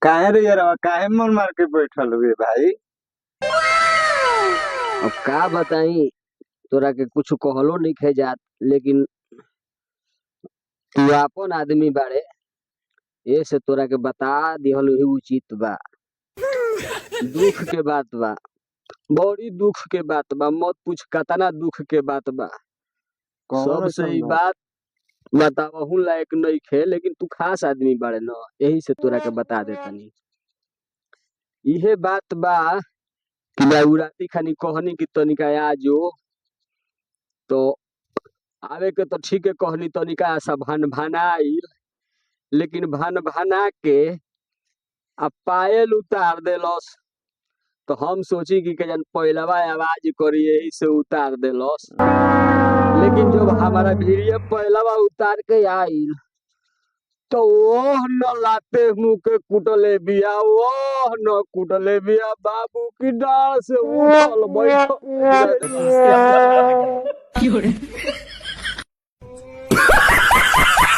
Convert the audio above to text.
काहे रे यार काहे मन मार के बैठल हुए भाई। अब का बताई तोरा के कुछ कहलो नहीं खे जात, लेकिन तू आपन आदमी बाड़े, ए से तोरा के बता दिहल ही उचित बा। दुख के बात बा, बड़ी दुख के बात बा, मत पूछ कतना दुख के बात बा। कौन सबसे अइसन ई बात? बात बतावहू लायक नहीं खे, लेकिन तू खास आदमी बाड़े न, यही से तोरा के बता देतनी। इहे बात बा कि मैं उराती खानी कहनी कि तनिका आजो, तो आवे के तो ठीक है कहनी तनिका सा भान भानाइल, लेकिन भान भाना के आ पायल उतार देलस। तो हम सोची कि जन पहलवा आवाज करी यही से उतार देलस, लेकिन जब हमारा भिड़िया पहलवा उतार के आइल तो ओह न लाते मुंह के कुटले बिया, ओह न कुटले बिया, बाबू की डाल से उठल बैठल